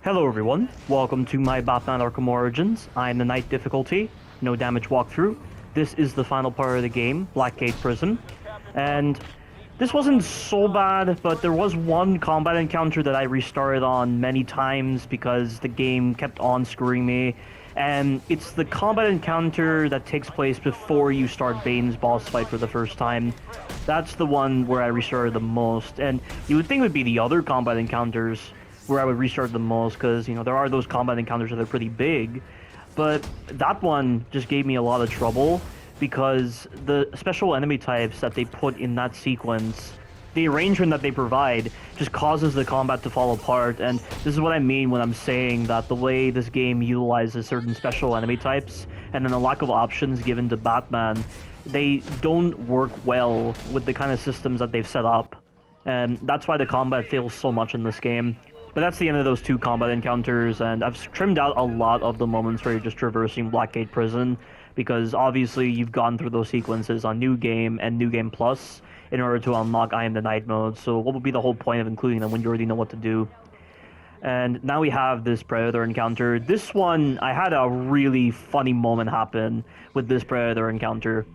Hello everyone, welcome to my Batman Arkham Origins. I am the Knight difficulty, no damage walkthrough. This is the final part of the game, Blackgate Prison. And this wasn't so bad, but there was one combat encounter that I restarted on many times because the game kept on screwing me. And it's the combat encounter that takes place before you start Bane's boss fight for the first time. That's the one where I restarted the most. And you would think it would be the other combat encounters where I would restart the most, because, you know, there are those combat encounters that are pretty big, but that one just gave me a lot of trouble, because the special enemy types that they put in that sequence, the arrangement that they provide, just causes the combat to fall apart. And this is what I mean when I'm saying that the way this game utilizes certain special enemy types, and then the lack of options given to Batman, they don't work well with the kind of systems that they've set up. And that's why the combat fails so much in this game. But that's the end of those two combat encounters, and I've trimmed out a lot of the moments where you're just traversing Blackgate Prison, because obviously you've gone through those sequences on New Game and New Game Plus in order to unlock I Am the Knight mode, so what would be the whole point of including them when you already know what to do? And now we have this Predator encounter. This one, I had a really funny moment happen with this Predator encounter.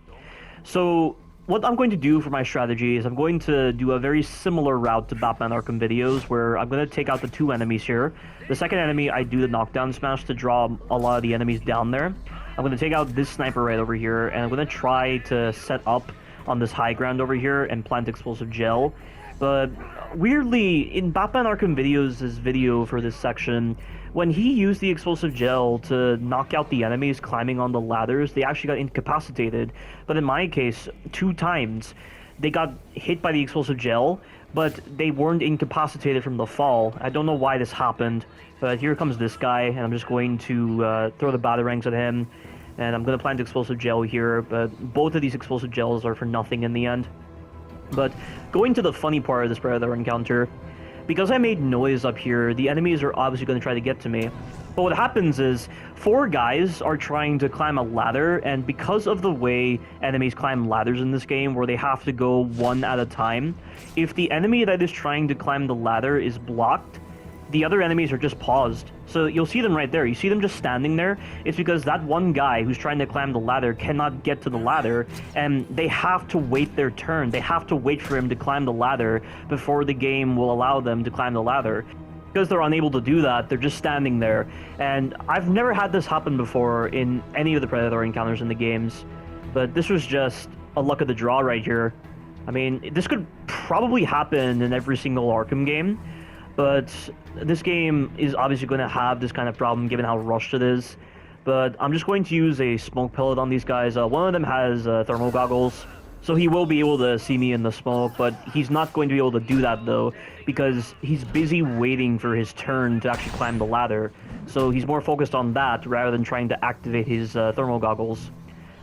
So what I'm going to do for my strategy is I'm going to do a very similar route to Batman Arkham videos, where I'm going to take out the two enemies here. The second enemy, I do the knockdown smash to draw a lot of the enemies down there. I'm going to take out this sniper right over here, and I'm going to try to set up on this high ground over here and plant explosive gel. But weirdly, in Batman Arkham videos' video for this section, when he used the explosive gel to knock out the enemies climbing on the ladders, they actually got incapacitated. But in my case, 2 times, they got hit by the explosive gel, but they weren't incapacitated from the fall. I don't know why this happened, but here comes this guy, and I'm just going to throw the batarangs at him, and I'm going to plant explosive gel here, but both of these explosive gels are for nothing in the end. But going to the funny part of this Predator encounter, because I made noise up here, the enemies are obviously going to try to get to me. But what happens is, 4 guys are trying to climb a ladder, and because of the way enemies climb ladders in this game, where they have to go one at a time, if the enemy that is trying to climb the ladder is blocked, the other enemies are just paused. So you'll see them right there. You see them just standing there. It's because that one guy who's trying to climb the ladder cannot get to the ladder, and they have to wait their turn. They have to wait for him to climb the ladder before the game will allow them to climb the ladder. Because they're unable to do that, they're just standing there. And I've never had this happen before in any of the Predator encounters in the games, but this was just a luck of the draw right here. I mean, this could probably happen in every single Arkham game, but this game is obviously going to have this kind of problem given how rushed it is. But I'm just going to use a smoke pellet on these guys. One of them has thermal goggles, so he will be able to see me in the smoke, but he's not going to be able to do that though, because he's busy waiting for his turn to actually climb the ladder. So he's more focused on that rather than trying to activate his thermal goggles.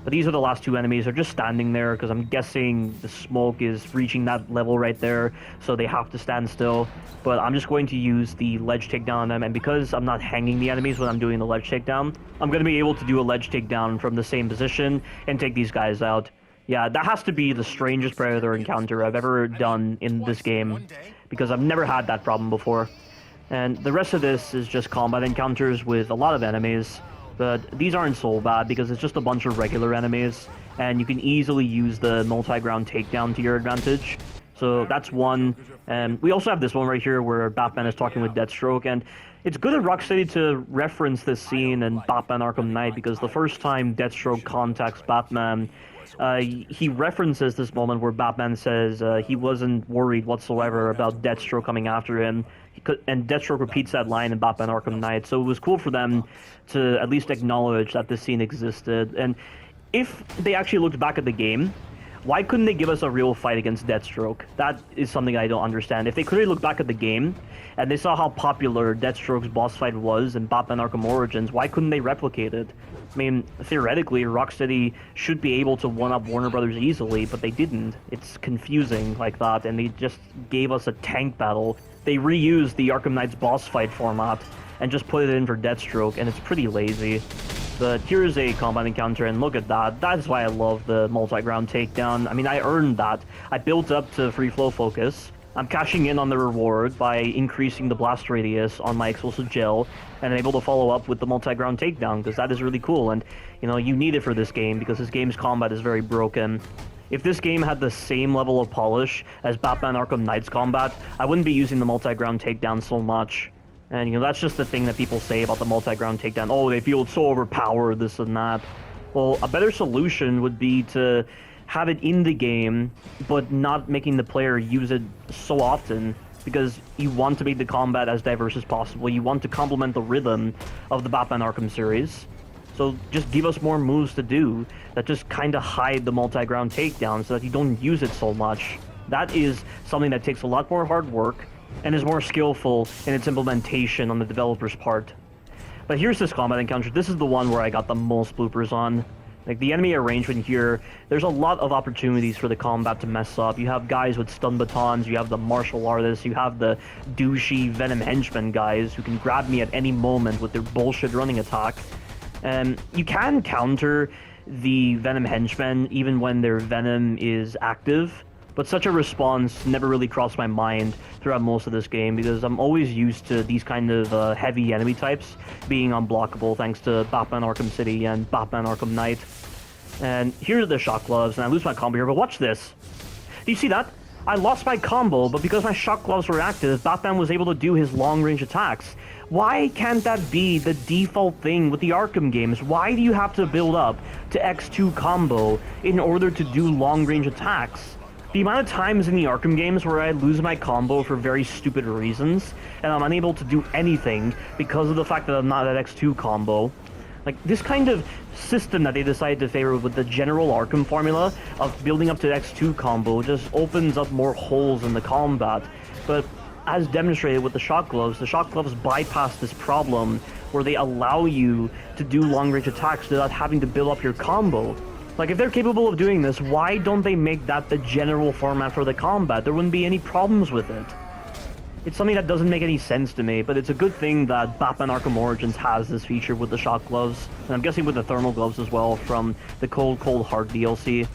But these are the last 2 enemies. They're just standing there because I'm guessing the smoke is reaching that level right there, so they have to stand still. But I'm just going to use the ledge takedown on them, and because I'm not hanging the enemies when I'm doing the ledge takedown, I'm going to be able to do a ledge takedown from the same position and take these guys out. Yeah, that has to be the strangest Predator encounter I've ever done in this game, because I've never had that problem before. And the rest of this is just combat encounters with a lot of enemies. But these aren't so bad because it's just a bunch of regular enemies, and you can easily use the multi-ground takedown to your advantage. So that's one. And we also have this one right here where Batman is talking with Deathstroke, and it's good of Rocksteady to reference this scene in Batman Arkham Knight, because the first time Deathstroke contacts Batman, he references this moment where Batman says he wasn't worried whatsoever about Deathstroke coming after him. And Deathstroke repeats that line in Batman Arkham Knight, so it was cool for them to at least acknowledge that this scene existed. And if they actually looked back at the game, why couldn't they give us a real fight against Deathstroke? That is something I don't understand. If they could have looked back at the game, and they saw how popular Deathstroke's boss fight was in Batman Arkham Origins, why couldn't they replicate it? I mean, theoretically, Rocksteady should be able to one-up Warner Brothers easily, but they didn't. It's confusing like that, and they just gave us a tank battle. They reused the Arkham Knight's boss fight format and just put it in for Deathstroke, and it's pretty lazy. But here's a combat encounter, and look at that. That's why I love the multi-ground takedown. I mean, I earned that. I built up to free flow focus, I'm cashing in on the reward by increasing the blast radius on my explosive gel, and I'm able to follow up with the multi-ground takedown, because that is really cool, and, you know, you need it for this game, because this game's combat is very broken. If this game had the same level of polish as Batman Arkham Knight's combat, I wouldn't be using the multi-ground takedown so much. And, you know, that's just the thing that people say about the multi-ground takedown. Oh, they feel so overpowered, this and that. Well, a better solution would be to have it in the game, but not making the player use it so often, because you want to make the combat as diverse as possible. You want to complement the rhythm of the Batman Arkham series. So just give us more moves to do that just kind of hide the multi-ground takedown so that you don't use it so much. That is something that takes a lot more hard work and is more skillful in its implementation on the developer's part. But here's this combat encounter. This is the one where I got the most bloopers on. Like, the enemy arrangement here, there's a lot of opportunities for the combat to mess up. You have guys with stun batons, you have the martial artists, you have the douchey Venom henchmen guys who can grab me at any moment with their bullshit running attack. And you can counter the Venom henchmen even when their Venom is active, but such a response never really crossed my mind throughout most of this game, because I'm always used to these kind of heavy enemy types being unblockable thanks to Batman Arkham City and Batman Arkham Knight. And here are the shock gloves, and I lose my combo here, but watch this. Do you see that? I lost my combo, but because my shock gloves were active, Batman was able to do his long-range attacks. Why can't that be the default thing with the Arkham games? Why do you have to build up to X2 combo in order to do long-range attacks? The amount of times in the Arkham games where I lose my combo for very stupid reasons, and I'm unable to do anything because of the fact that I'm not at X2 combo. Like, this kind of system that they decided to favor with the general Arkham formula of building up to X2 combo just opens up more holes in the combat. But as demonstrated with the shock gloves bypass this problem where they allow you to do long-range attacks without having to build up your combo. Like, if they're capable of doing this, why don't they make that the general format for the combat? There wouldn't be any problems with it. It's something that doesn't make any sense to me, but it's a good thing that Batman Arkham Origins has this feature with the shock gloves, and I'm guessing with the thermal gloves as well from the Cold Heart DLC,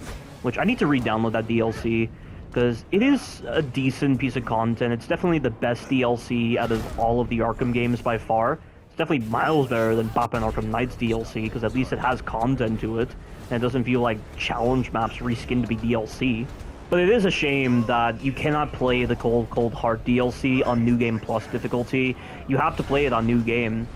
which I need to re-download that DLC, because it is a decent piece of content. It's definitely the best DLC out of all of the Arkham games by far. It's definitely miles better than Batman Arkham Knight's DLC, because at least it has content to it, and it doesn't feel like challenge maps reskinned to be DLC. But it is a shame that you cannot play the Cold Heart DLC on New Game Plus difficulty. You have to play it on New Game.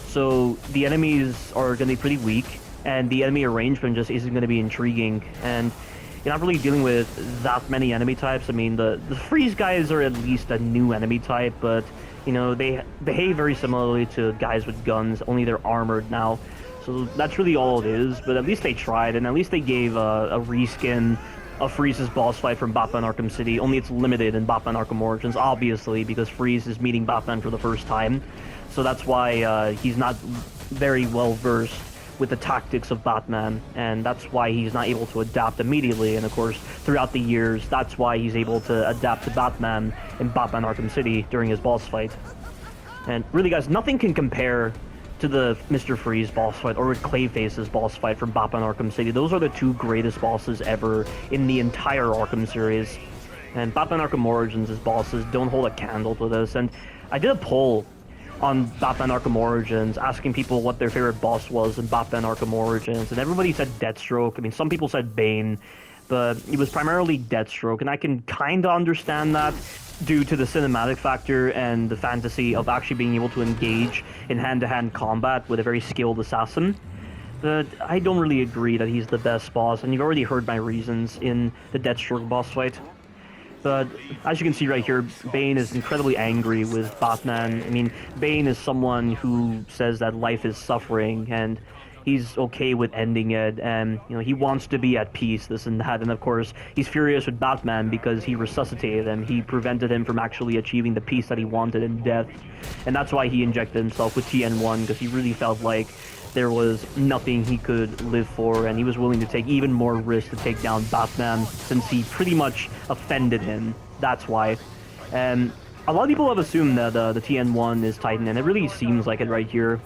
So the enemies are going to be pretty weak, and the enemy arrangement just isn't going to be intriguing. And you're not really dealing with that many enemy types. I mean, the freeze guys are at least a new enemy type, but, you know, they behave very similarly to guys with guns, only they're armored now. So that's really all it is, but at least they tried, and at least they gave a reskin of Freeze's boss fight from Batman Arkham City, only it's limited in Batman Arkham Origins, obviously, because Freeze is meeting Batman for the first time. So that's why he's not very well versed with the tactics of Batman, and that's why he's not able to adapt immediately. And of course, throughout the years, that's why he's able to adapt to Batman in Batman Arkham City during his boss fight. And really, guys, nothing can compare to the Mr. Freeze boss fight or Clayface's boss fight from Batman Arkham City. Those are the two greatest bosses ever in the entire Arkham series. And Batman Arkham Origins' bosses don't hold a candle to this. And I did a poll on Batman Arkham Origins asking people what their favorite boss was in Batman Arkham Origins, and everybody said Deathstroke. I mean, some people said Bane, but it was primarily Deathstroke, and I can kind of understand that due to the cinematic factor and the fantasy of actually being able to engage in hand-to-hand combat with a very skilled assassin. But I don't really agree that he's the best boss, and you've already heard my reasons in the Deathstroke boss fight. But as you can see right here, Bane is incredibly angry with Batman. I mean, Bane is someone who says that life is suffering, and he's okay with ending it, and, you know, he wants to be at peace, this and that. And of course, he's furious with Batman because he resuscitated him. He prevented him from actually achieving the peace that he wanted in death. And that's why he injected himself with TN1, because he really felt like there was nothing he could live for, and he was willing to take even more risk to take down Batman since he pretty much offended him. That's why. And a lot of people have assumed that the TN1 is Titan, and it really seems like it right here.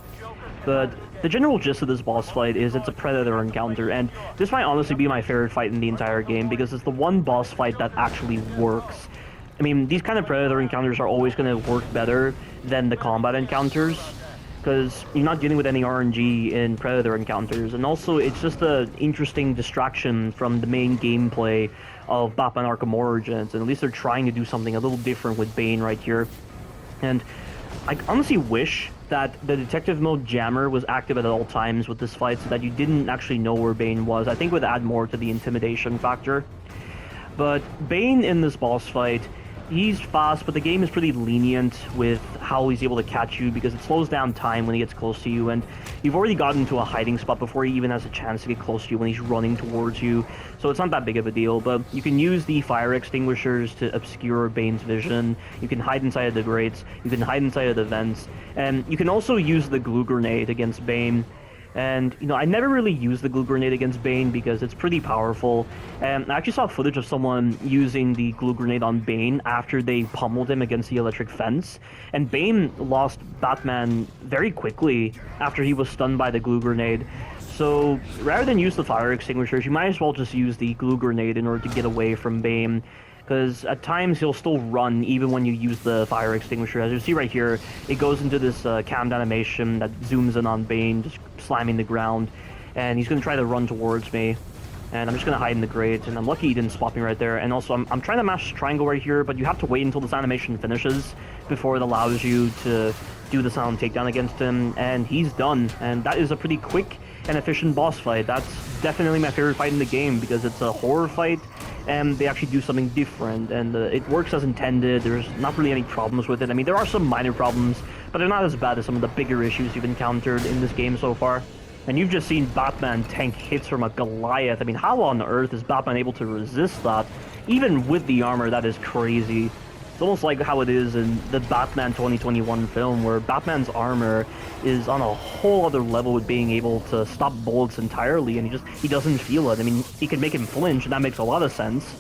But the general gist of this boss fight is it's a Predator encounter, and this might honestly be my favorite fight in the entire game, because it's the one boss fight that actually works. I mean, these kind of Predator encounters are always going to work better than the combat encounters, because you're not dealing with any RNG in Predator encounters, and also it's just an interesting distraction from the main gameplay of Batman Arkham Origins, and at least they're trying to do something a little different with Bane right here. And I honestly wish that the detective mode jammer was active at all times with this fight so that you didn't actually know where Bane was. I think it would add more to the intimidation factor. But Bane in this boss fight, he's fast, but the game is pretty lenient with how he's able to catch you because it slows down time when he gets close to you, and you've already gotten to a hiding spot before he even has a chance to get close to you when he's running towards you, so it's not that big of a deal. But you can use the fire extinguishers to obscure Bane's vision, you can hide inside of the grates, you can hide inside of the vents, and you can also use the glue grenade against Bane. And, you know, I never really used the glue grenade against Bane because it's pretty powerful. And I actually saw footage of someone using the glue grenade on Bane after they pummeled him against the electric fence. And Bane lost Batman very quickly after he was stunned by the glue grenade. So rather than use the fire extinguishers, you might as well just use the glue grenade in order to get away from Bane. Because at times he'll still run even when you use the fire extinguisher. As you see right here, it goes into this cammed animation that zooms in on Bane, just slamming the ground. And he's going to try to run towards me. And I'm just going to hide in the grate, and I'm lucky he didn't spot me right there. And also, I'm trying to mash triangle right here, but you have to wait until this animation finishes before it allows you to do the silent takedown against him. And he's done. And that is a pretty quick and efficient boss fight. That's definitely my favorite fight in the game because it's a horror fight, and they actually do something different, and it works as intended. There's not really any problems with it. I mean, there are some minor problems, but they're not as bad as some of the bigger issues you've encountered in this game so far. And you've just seen Batman tank hits from a Goliath. I mean, how on earth is Batman able to resist that? Even with the armor, that is crazy. It's almost like how it is in the Batman 2021 film, where Batman's armor is on a whole other level with being able to stop bullets entirely, and he doesn't feel it. I mean, he can make him flinch, and that makes a lot of sense.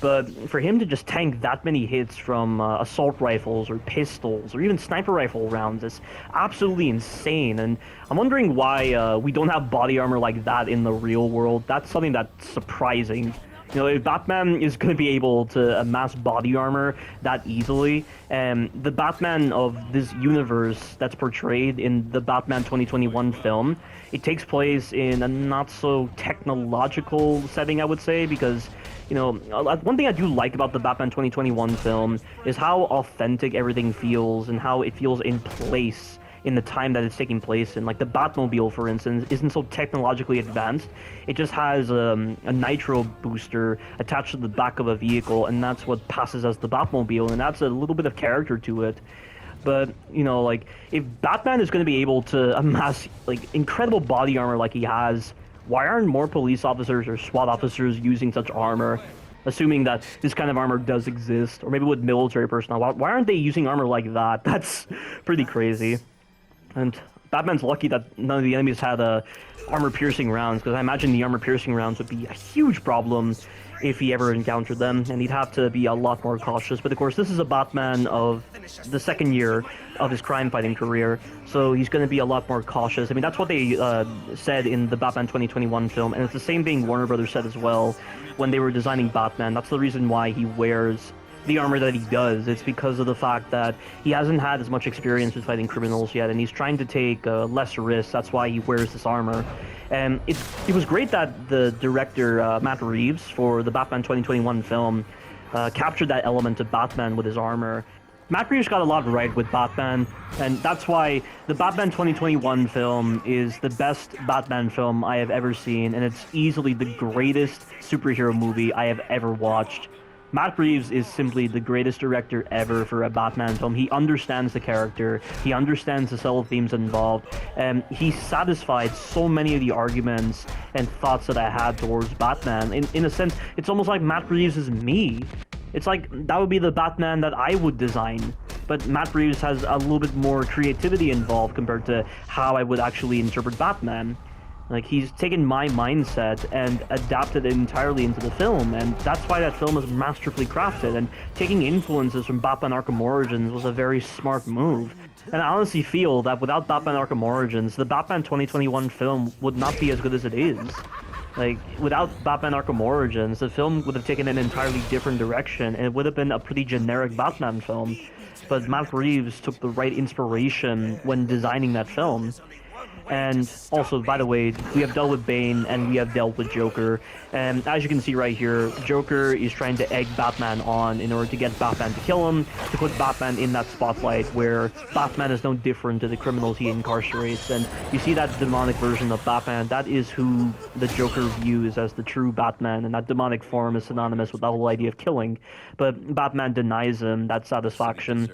But for him to just tank that many hits from assault rifles or pistols or even sniper rifle rounds is absolutely insane. And I'm wondering why we don't have body armor like that in the real world. That's something that's surprising. You know, if Batman is going to be able to amass body armor that easily, the Batman of this universe that's portrayed in the Batman 2021 film, it takes place in a not-so-technological setting, I would say, because, you know, one thing I do like about the Batman 2021 film is how authentic everything feels and how it feels in place in the time that it's taking place in. Like the Batmobile, for instance, isn't so technologically advanced. It just has a nitro booster attached to the back of a vehicle, and that's what passes as the Batmobile, and that's a little bit of character to it. But, you know, like, if Batman is going to be able to amass, like, incredible body armor like he has, why aren't more police officers or SWAT officers using such armor? Assuming that this kind of armor does exist, or maybe with military personnel, why aren't they using armor like that? That's pretty crazy. And Batman's lucky that none of the enemies had armor-piercing rounds, because I imagine the armor-piercing rounds would be a huge problem if he ever encountered them, and he'd have to be a lot more cautious. But of course, this is a Batman of the second year of his crime-fighting career, so he's going to be a lot more cautious. I mean, that's what they said in the Batman 2021 film, and it's the same thing Warner Brothers said as well when they were designing Batman. That's the reason why he wears the armor that he does. It's because of the fact that he hasn't had as much experience with fighting criminals yet, and he's trying to take less risks. That's why he wears this armor. And it was great that the director, Matt Reeves, for the Batman 2021 film, captured that element of Batman with his armor. Matt Reeves got a lot right with Batman, and that's why the Batman 2021 film is the best Batman film I have ever seen, and it's easily the greatest superhero movie I have ever watched. Matt Reeves is simply the greatest director ever for a Batman film. He understands the character, he understands the subtle themes involved, and he satisfied so many of the arguments and thoughts that I had towards Batman. In a sense, it's almost like Matt Reeves is me. It's like, that would be the Batman that I would design. But Matt Reeves has a little bit more creativity involved compared to how I would actually interpret Batman. Like, he's taken my mindset and adapted it entirely into the film, and that's why that film is masterfully crafted, and taking influences from Batman Arkham Origins was a very smart move. And I honestly feel that without Batman Arkham Origins, the Batman 2021 film would not be as good as it is. Like, without Batman Arkham Origins, the film would have taken an entirely different direction, and it would have been a pretty generic Batman film. But Matt Reeves took the right inspiration when designing that film. And also, by the way, we have dealt with Bane and we have dealt with Joker. And as you can see right here, Joker is trying to egg Batman on in order to get Batman to kill him, to put Batman in that spotlight where Batman is no different to the criminals he incarcerates. And you see that demonic version of Batman, that is who the Joker views as the true Batman, and that demonic form is synonymous with the whole idea of killing. But Batman denies him that satisfaction.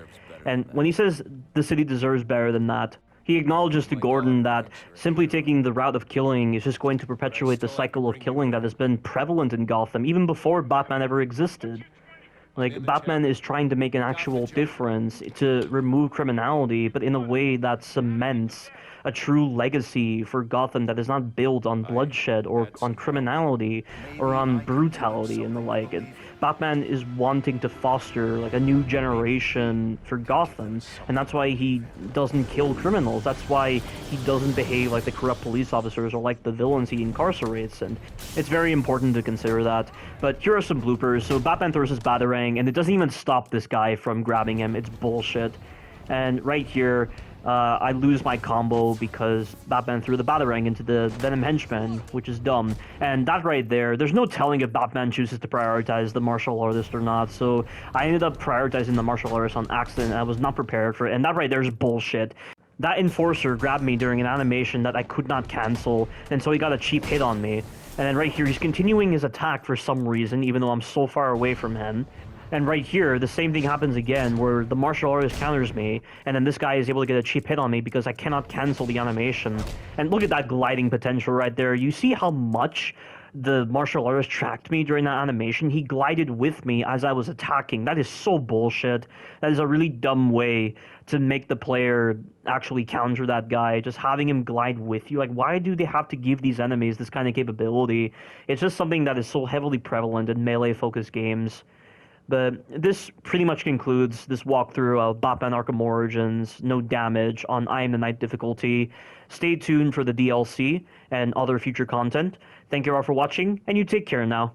And when he says the city deserves better than that, he acknowledges to Gordon that simply taking the route of killing is just going to perpetuate the cycle of killing that has been prevalent in Gotham, even before Batman ever existed. Like, Batman is trying to make an actual difference to remove criminality, but in a way that cements a true legacy for Gotham that is not built on bloodshed or on criminality or on brutality and the like. And Batman is wanting to foster like a new generation for Gotham, and that's why he doesn't kill criminals. That's why he doesn't behave like the corrupt police officers or like the villains he incarcerates, and it's very important to consider that. But here are some bloopers. So Batman throws his batarang, and it doesn't even stop this guy from grabbing him. It's bullshit. And right here, I lose my combo because Batman threw the Batarang into the Venom henchman, which is dumb. And that right there, there's no telling if Batman chooses to prioritize the martial artist or not, so I ended up prioritizing the martial artist on accident, and I was not prepared for it, and that right there is bullshit. That enforcer grabbed me during an animation that I could not cancel, and so he got a cheap hit on me. And then right here, he's continuing his attack for some reason, even though I'm so far away from him. And right here, the same thing happens again, where the martial artist counters me, and then this guy is able to get a cheap hit on me because I cannot cancel the animation. And look at that gliding potential right there. You see how much the martial artist tracked me during that animation? He glided with me as I was attacking. That is so bullshit. That is a really dumb way to make the player actually counter that guy, just having him glide with you. Like, why do they have to give these enemies this kind of capability? It's just something that is so heavily prevalent in melee-focused games. But this pretty much concludes this walkthrough of Batman Arkham Origins, no damage, on I Am the Night difficulty. Stay tuned for the DLC and other future content. Thank you all for watching, and you take care now.